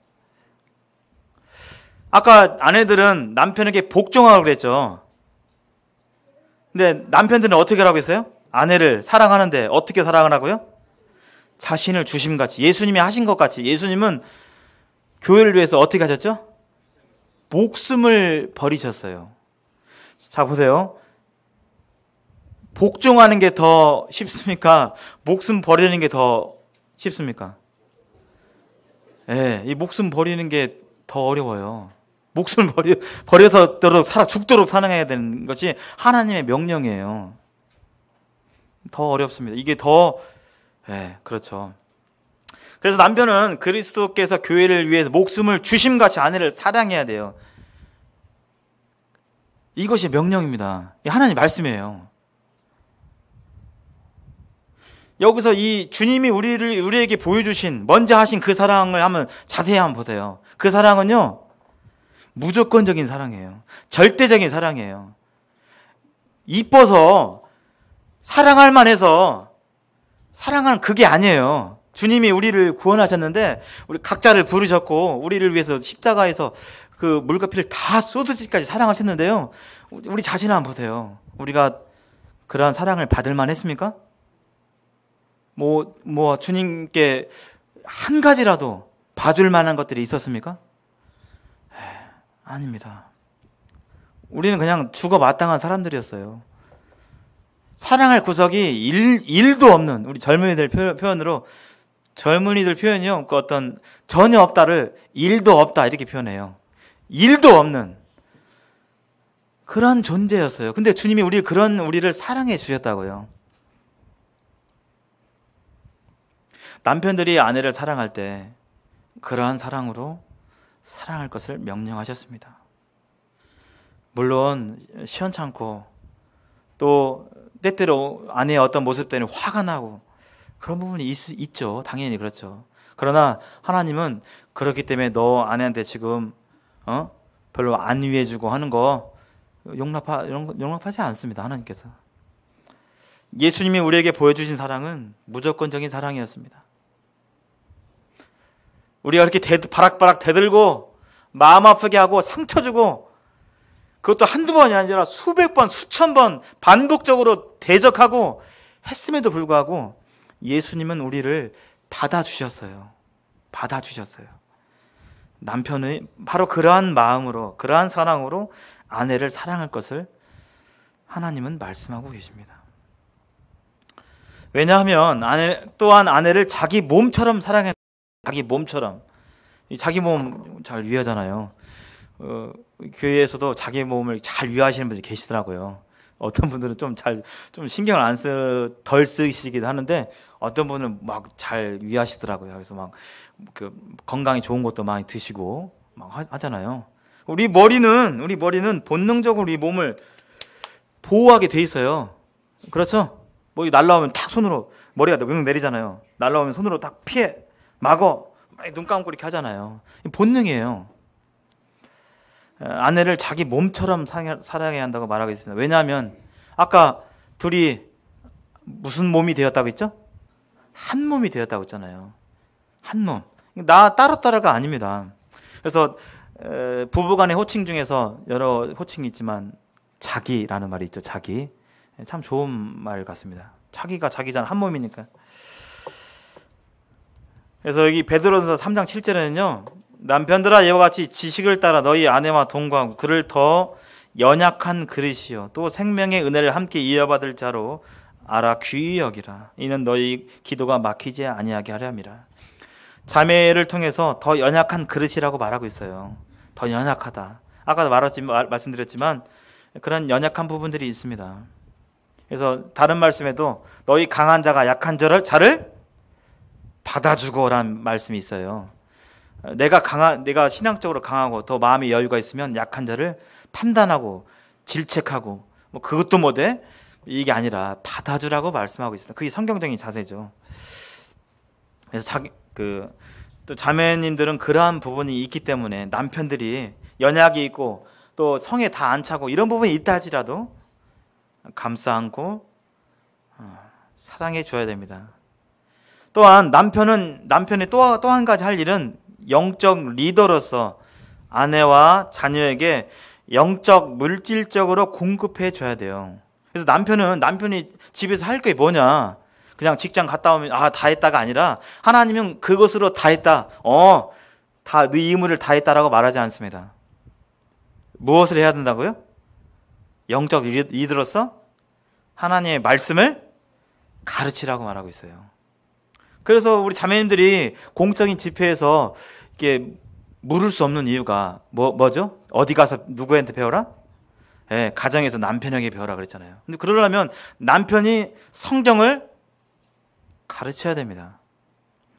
아까 아내들은 남편에게 복종하라고 그랬죠. 근데 남편들은 어떻게 하라고 했어요? 아내를 사랑하는데 어떻게 사랑하라고요? 자신을 주심같이, 예수님이 하신 것 같이. 예수님은 교회를 위해서 어떻게 하셨죠? 목숨을 버리셨어요. 자, 보세요. 복종하는 게 더 쉽습니까? 목숨 버리는 게 더 쉽습니까? 이 목숨 버리는 게 더 어려워요. 목숨을 버려서 죽도록 사랑해야 되는 것이 하나님의 명령이에요. 더 어렵습니다. 이게 그렇죠. 그래서 남편은 그리스도께서 교회를 위해서 목숨을 주심같이 아내를 사랑해야 돼요. 이것이 명령입니다. 하나님 말씀이에요. 여기서 이 주님이 우리에게 보여주신, 먼저 하신 그 사랑을 한번 자세히 한번 보세요. 그 사랑은요, 무조건적인 사랑이에요. 절대적인 사랑이에요. 이뻐서, 사랑할 만해서, 사랑하는 그게 아니에요. 주님이 우리를 구원하셨는데, 우리 각자를 부르셨고, 우리를 위해서 십자가에서 그 물과 피를 다 쏟으시기까지 사랑하셨는데요. 우리 자신 한번 보세요. 우리가 그러한 사랑을 받을 만 했습니까? 주님께 한 가지라도 봐줄 만한 것들이 있었습니까? 아닙니다. 우리는 그냥 죽어 마땅한 사람들이었어요. 사랑할 구석이 일도 없는, 우리 젊은이들 표현으로, 젊은이들 표현이요, 그 어떤 전혀 없다를 일도 없다 이렇게 표현해요. 일도 없는 그런 존재였어요. 근데 주님이 우리를 사랑해 주셨다고요. 남편들이 아내를 사랑할 때 그러한 사랑으로 사랑할 것을 명령하셨습니다. 물론 시원찮고 또 때때로 아내의 어떤 모습 때문에 화가 나고 그런 부분이 있죠. 당연히 그렇죠. 그러나 하나님은 그렇기 때문에 너 아내한테 지금 별로 안 위해주고 하는 거 용납하지 않습니다. 하나님께서. 예수님이 우리에게 보여주신 사랑은 무조건적인 사랑이었습니다. 우리가 이렇게 바락바락 대들고 마음 아프게 하고 상처 주고, 그것도 한두 번이 아니라 수백 번, 수천 번 반복적으로 대적하고 했음에도 불구하고 예수님은 우리를 받아주셨어요. 남편의 바로 그러한 마음으로, 그러한 사랑으로 아내를 사랑할 것을 하나님은 말씀하고 계십니다. 왜냐하면 또한 아내를 자기 몸처럼 사랑해. 자기 몸처럼. 자기 몸 잘 위하잖아요. 교회에서도 자기 몸을 잘 위하시는 분들이 계시더라고요. 어떤 분들은 좀 신경을 덜 쓰시기도 하는데, 어떤 분은 막 잘 위하시더라고요. 그래서 막 건강이 좋은 것도 많이 드시고 막 하잖아요. 우리 머리는 본능적으로 우리 몸을 보호하게 돼 있어요. 그렇죠? 날라오면 탁 손으로 머리가 내리잖아요. 날라오면 손으로 딱 피해, 막어, 눈 감고 이렇게 하잖아요. 본능이에요. 아내를 자기 몸처럼 사랑해야 한다고 말하고 있습니다. 왜냐하면 아까 둘이 무슨 몸이 되었다고 했죠? 한 몸이 되었다고 했잖아요. 한 몸. 따로따로가 아닙니다. 그래서 부부간의 호칭 중에서 여러 호칭이 있지만 자기라는 말이 있죠. 자기. 참 좋은 말 같습니다. 자기가 자기잖아. 한 몸이니까. 그래서 여기 베드로전서 3장 7절에는요. 남편들아 이와 같이 지식을 따라 너희 아내와 동거하고 그를 더 연약한 그릇이요 또 생명의 은혜를 함께 이어받을 자로 알아 귀히 여기라. 이는 너희 기도가 막히지 아니하게 하려 함이라. 자매를 통해서 더 연약한 그릇이라고 말하고 있어요. 더 연약하다. 아까도 말씀드렸지만 그런 연약한 부분들이 있습니다. 그래서 다른 말씀에도 너희 강한 자가 약한 자를 받아주고라는 말씀이 있어요. 내가 신앙적으로 강하고 더 마음의 여유가 있으면 약한 자를 판단하고 질책하고 뭐 그것도 못해 이게 아니라 받아주라고 말씀하고 있습니다. 그게 성경적인 자세죠. 그래서 또 자매님들은 그러한 부분이 있기 때문에 남편들이 연약이 있고 또 성에 다 안 차고 이런 부분이 있다 할지라도 감싸 안고 사랑해 줘야 됩니다. 또한 남편이 또 한 가지 할 일은 영적 리더로서 아내와 자녀에게 영적 물질적으로 공급해 줘야 돼요. 그래서 남편이 집에서 할 게 뭐냐? 그냥 직장 갔다 오면 다 했다가 아니라 하나님은 그것으로 다 했다. 다 네 의무를 다 했다라고 말하지 않습니다. 무엇을 해야 된다고요? 영적 리더로서 하나님의 말씀을 가르치라고 말하고 있어요. 그래서 우리 자매님들이 공적인 집회에서 이게 물을 수 없는 이유가 뭐죠? 어디 가서 누구한테 배워라? 가정에서 남편에게 배워라 그랬잖아요. 근데 그러려면 남편이 성경을 가르쳐야 됩니다.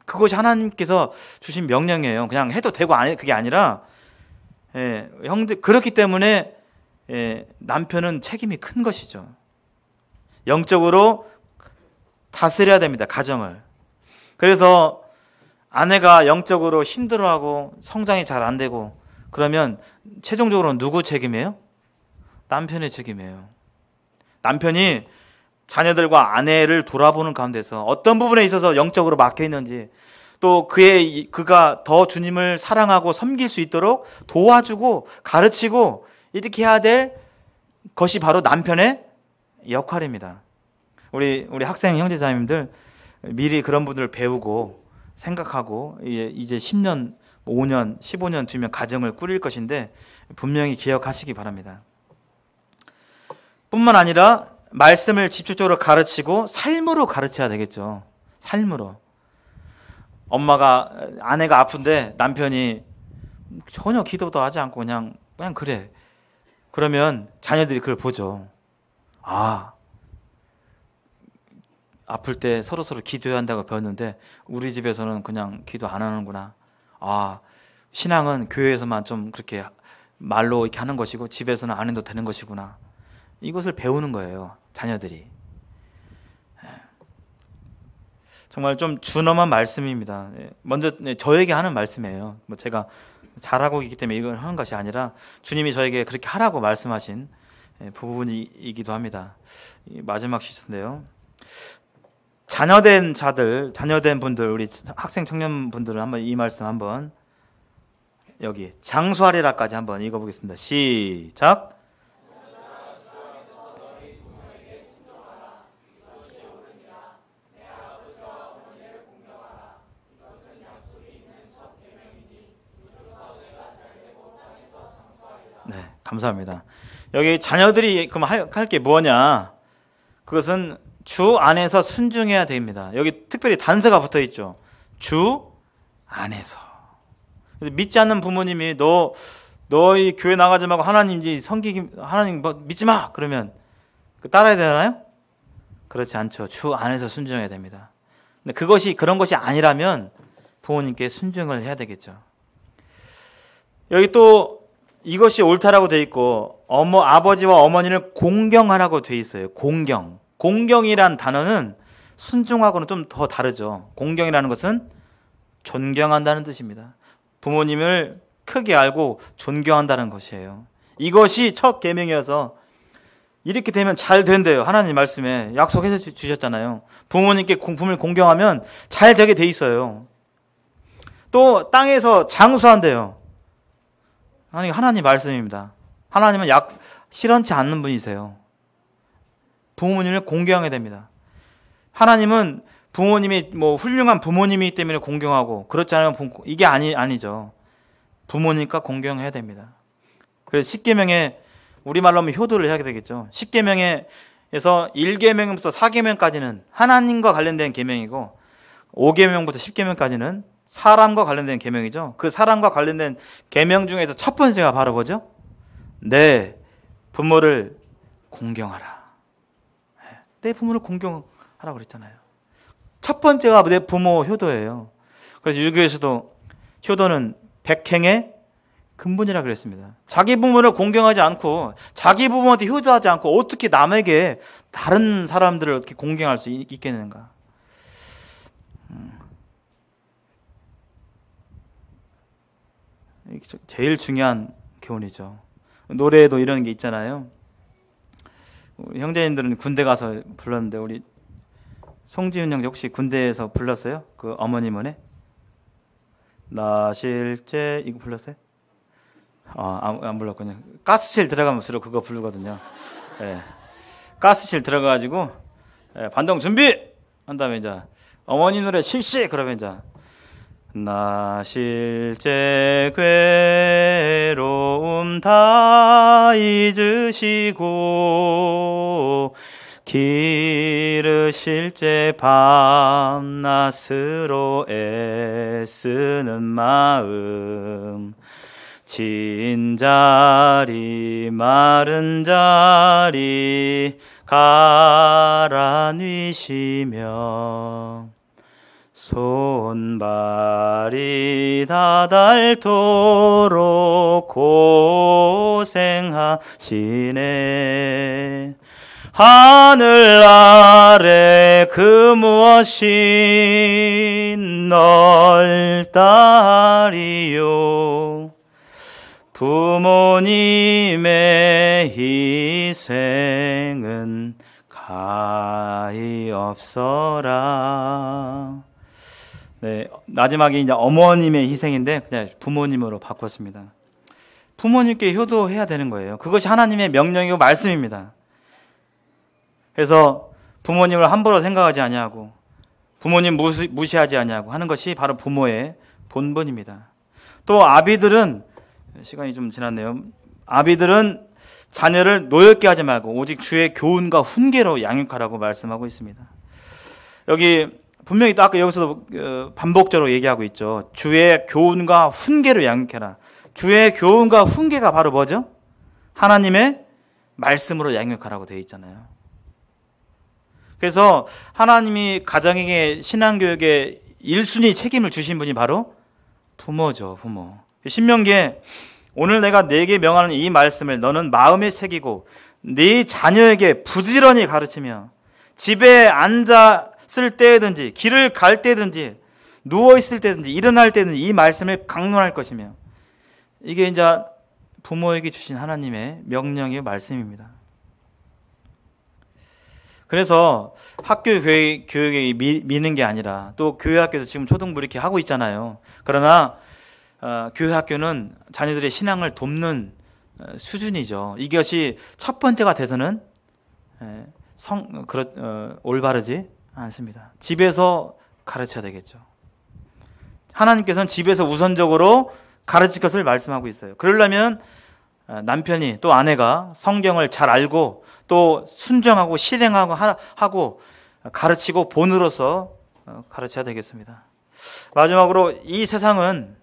그것이 하나님께서 주신 명령이에요. 그냥 해도 되고 그게 아니라 형들 그렇기 때문에 남편은 책임이 큰 것이죠. 영적으로 다스려야 됩니다. 가정을. 그래서 아내가 영적으로 힘들어하고 성장이 잘 안 되고 그러면 최종적으로 누구 책임이에요? 남편의 책임이에요. 남편이 자녀들과 아내를 돌아보는 가운데서 어떤 부분에 있어서 영적으로 막혀 있는지 또 그가 더 주님을 사랑하고 섬길 수 있도록 도와주고 가르치고 이렇게 해야 될 것이 바로 남편의 역할입니다. 우리 학생 형제자매님들 미리 그런 분들을 배우고 생각하고 이제 10년, 5년, 15년 뒤면 가정을 꾸릴 것인데 분명히 기억하시기 바랍니다. 뿐만 아니라 말씀을 집중적으로 가르치고 삶으로 가르쳐야 되겠죠. 삶으로. 아내가 아픈데 남편이 전혀 기도도 하지 않고 그냥 그래. 그러면 자녀들이 그걸 보죠. 아플 때 서로 기도해야 한다고 배웠는데 우리 집에서는 그냥 기도 안 하는구나. 신앙은 교회에서만 좀 그렇게 말로 이렇게 하는 것이고 집에서는 안 해도 되는 것이구나. 이것을 배우는 거예요. 자녀들이. 정말 좀 준엄한 말씀입니다. 먼저 저에게 하는 말씀이에요. 제가 잘하고 있기 때문에 이걸 하는 것이 아니라 주님이 저에게 그렇게 하라고 말씀하신 부분이기도 합니다. 마지막 시스인데요. 자녀된 분들, 우리 학생 청년분들은 한번 이 말씀 한번 여기 장수하리라까지 한번 읽어보겠습니다. 시작. 네, 감사합니다. 여기 자녀들이 그럼 할 게 뭐냐? 그것은 주 안에서 순종해야 됩니다. 여기 특별히 단서가 붙어 있죠. 주 안에서. 믿지 않는 부모님이 너희 교회 나가지 말고 하나님 믿지 마. 그러면 따라야 되나요? 그렇지 않죠. 주 안에서 순종해야 됩니다. 근데 그런 것이 아니라면 부모님께 순종을 해야 되겠죠. 여기 또 이것이 옳다라고 돼 있고 아버지와 어머니를 공경하라고 돼 있어요. 공경이란 단어는 순종하고는 좀 더 다르죠. 공경이라는 것은 존경한다는 뜻입니다. 부모님을 크게 알고 존경한다는 것이에요. 이것이 첫 계명이어서 이렇게 되면 잘 된대요. 하나님 말씀에 약속해서 주셨잖아요. 부모님께 부모를 공경하면 잘 되게 돼 있어요. 또 땅에서 장수한대요. 하나님 말씀입니다. 하나님은 실현치 않는 분이세요. 부모님을 공경해야 됩니다. 하나님은 부모님이 뭐 훌륭한 부모님이기 때문에 공경하고 그렇지 않으면 이게 아니죠. 부모니까 공경해야 됩니다. 그래서 10계명에 우리말로 하면 효도를 해야 되겠죠. 10계명에서 1계명부터 4계명까지는 하나님과 관련된 계명이고 5계명부터 10계명까지는 사람과 관련된 계명이죠. 그 사람과 관련된 계명 중에서 첫 번째가 바로 뭐죠? 내 부모를 공경하라. 내 부모를 공경하라고 그랬잖아요. 첫 번째가 내 부모 효도예요. 그래서 유교에서도 효도는 백행의 근본이라 그랬습니다. 자기 부모를 공경하지 않고 자기 부모한테 효도하지 않고 어떻게 남에게 다른 사람들을 어떻게 공경할 수 있겠는가? 제일 중요한 교훈이죠. 노래에도 이런 게 있잖아요. 형제님들은 군대 가서 불렀는데 우리 송지훈 형제 혹시 군대에서 불렀어요? 그 어머님 은혜? 나 실제 이거 불렀어요? 안 불렀군요. 가스실 들어가면 주로 그거 부르거든요. 예. 가스실 들어가가지고 반동 준비 한 다음에 이제 어머니 노래 실시 그러면 이제 나 실제 괴로움 다 잊으시고 기르실제 밤낮으로 애쓰는 마음 진 자리 마른 자리 가라뉘시며 손발이 다 닳도록 고생하시네. 하늘 아래 그 무엇이 넓다리요. 부모님의 희생은 가히 없어라. 네, 마지막에 이제 어머님의 희생인데 그냥 부모님으로 바꿨습니다. 부모님께 효도해야 되는 거예요. 그것이 하나님의 명령이고 말씀입니다. 그래서 부모님을 함부로 생각하지 아니하고 부모님 무시하지 아니하고 하는 것이 바로 부모의 본분입니다. 또 아비들은 시간이 좀 지났네요. 아비들은 자녀를 노엽게 하지 말고 오직 주의 교훈과 훈계로 양육하라고 말씀하고 있습니다. 여기 분명히 또 아까 여기서도 반복적으로 얘기하고 있죠. 주의 교훈과 훈계로 양육해라. 주의 교훈과 훈계가 바로 뭐죠? 하나님의 말씀으로 양육하라고 되어 있잖아요. 그래서 하나님이 가정에게 신앙교육에 1순위 책임을 주신 분이 바로 부모죠. 부모. 신명기에 오늘 내가 네게 명하는 이 말씀을 너는 마음에 새기고 네 자녀에게 부지런히 가르치며 집에 앉았을 때든지 길을 갈 때든지 누워있을 때든지 일어날 때든지 이 말씀을 강론할 것이며 이게 이제 부모에게 주신 하나님의 명령의 말씀입니다. 그래서 학교 교육에 미는 게 아니라 또 교회 학교에서 지금 초등부 이렇게 하고 있잖아요. 그러나 교회 학교는 자녀들의 신앙을 돕는 수준이죠. 이것이 첫 번째가 돼서는 올바르지 않습니다. 집에서 가르쳐야 되겠죠. 하나님께서는 집에서 우선적으로 가르칠 것을 말씀하고 있어요. 그러려면 남편이 또 아내가 성경을 잘 알고 또 순종하고 실행하고 하고 가르치고 본으로서 가르쳐야 되겠습니다. 마지막으로 이 세상은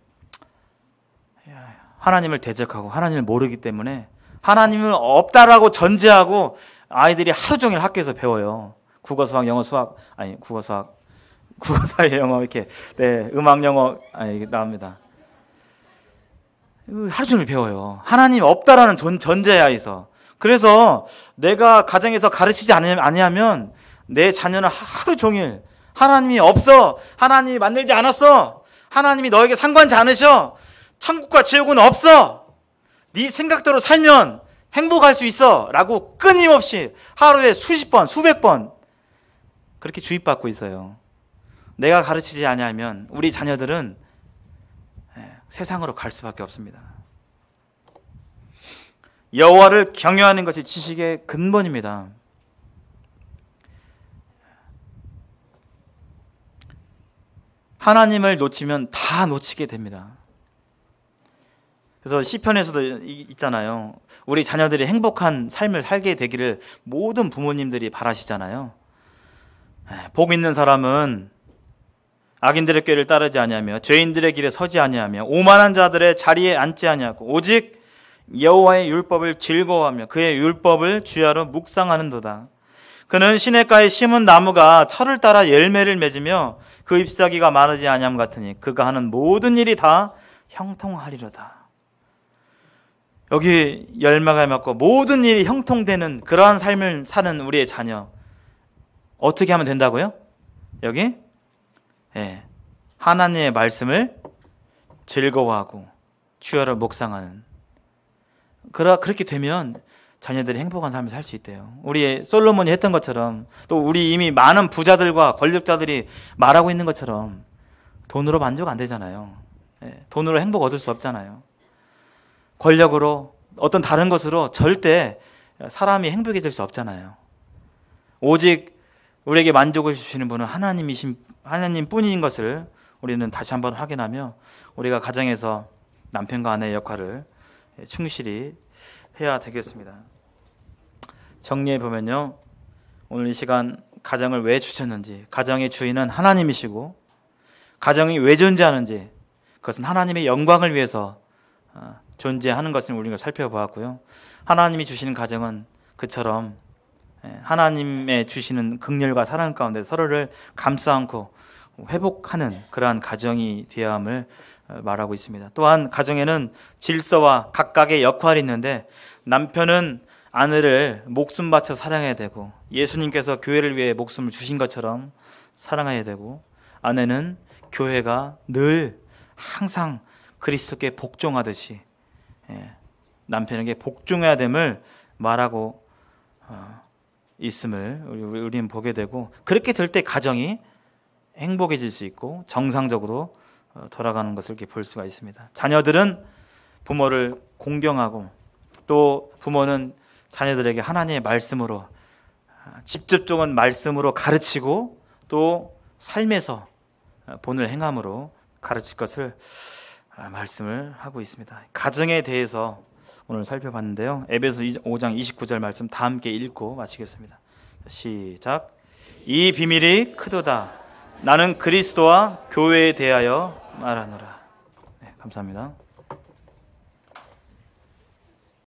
하나님을 대적하고 하나님을 모르기 때문에 하나님은 없다라고 전제하고 아이들이 하루 종일 학교에서 배워요. 국어, 수학, 영어, 수학, 아니 국어, 수학, 국어, 사회, 영어 이렇게 음악, 영어 이게 나옵니다. 하루 종일 배워요. 하나님 없다라는 전제하에서. 그래서 내가 가정에서 가르치지 아니하면 내 자녀는 하루 종일 하나님이 없어, 하나님이 만들지 않았어, 하나님이 너에게 상관지 않으셔, 천국과 지옥은 없어, 네 생각대로 살면 행복할 수 있어 라고 끊임없이 하루에 수십 번, 수백 번 그렇게 주입받고 있어요. 내가 가르치지 아니하면 우리 자녀들은 세상으로 갈 수밖에 없습니다. 여호와를 경외하는 것이 지식의 근본입니다. 하나님을 놓치면 다 놓치게 됩니다. 그래서 시편에서도 있잖아요. 우리 자녀들이 행복한 삶을 살게 되기를 모든 부모님들이 바라시잖아요. 복 있는 사람은 악인들의 꾀를 따르지 아니하며 죄인들의 길에 서지 아니하며 오만한 자들의 자리에 앉지 아니하고 오직 여호와의 율법을 즐거워하며 그의 율법을 주야로 묵상하는도다. 그는 시냇가에 심은 나무가 철을 따라 열매를 맺으며 그 잎사귀가 마르지 아니함 같으니 그가 하는 모든 일이 다 형통하리로다. 여기 열매가 맺고 모든 일이 형통되는 그러한 삶을 사는 우리의 자녀 어떻게 하면 된다고요? 여기 하나님의 말씀을 즐거워하고 주야로 묵상하는 그렇게 되면 자녀들이 행복한 삶을 살 수 있대요. 우리 솔로몬이 했던 것처럼 또 우리 이미 많은 부자들과 권력자들이 말하고 있는 것처럼 돈으로 만족 안 되잖아요. 돈으로 행복 얻을 수 없잖아요. 권력으로 어떤 다른 것으로 절대 사람이 행복해질 수 없잖아요. 오직 우리에게 만족을 주시는 분은 하나님 뿐인 것을 우리는 다시 한번 확인하며 우리가 가정에서 남편과 아내의 역할을 충실히 해야 되겠습니다. 정리해 보면요, 오늘 이 시간 가정을 왜 주셨는지, 가정의 주인은 하나님이시고 가정이 왜 존재하는지 그것은 하나님의 영광을 위해서 존재하는 것을 우리가 살펴보았고요. 하나님이 주시는 가정은 그처럼 하나님의 주시는 긍휼과 사랑 가운데 서로를 감싸 안고 회복하는 그러한 가정이 되어야 함을 말하고 있습니다. 또한 가정에는 질서와 각각의 역할이 있는데 남편은 아내를 목숨 바쳐 사랑해야 되고 예수님께서 교회를 위해 목숨을 주신 것처럼 사랑해야 되고 아내는 교회가 늘 항상 그리스도께 복종하듯이 남편에게 복종해야 됨을 말하고 있음을 우리는 보게 되고 그렇게 될 때 가정이 행복해질 수 있고 정상적으로 돌아가는 것을 이렇게 볼 수가 있습니다. 자녀들은 부모를 공경하고 또 부모는 자녀들에게 하나님의 말씀으로 직접적인 말씀으로 가르치고 또 삶에서 본을 행함으로 가르칠 것을 말씀을 하고 있습니다. 가정에 대해서 오늘 살펴봤는데요. 에베소 5장 29절 말씀 다 함께 읽고 마치겠습니다. 시작. 이 비밀이 크도다. 나는 그리스도와 교회에 대하여 말하노라. 네, 감사합니다.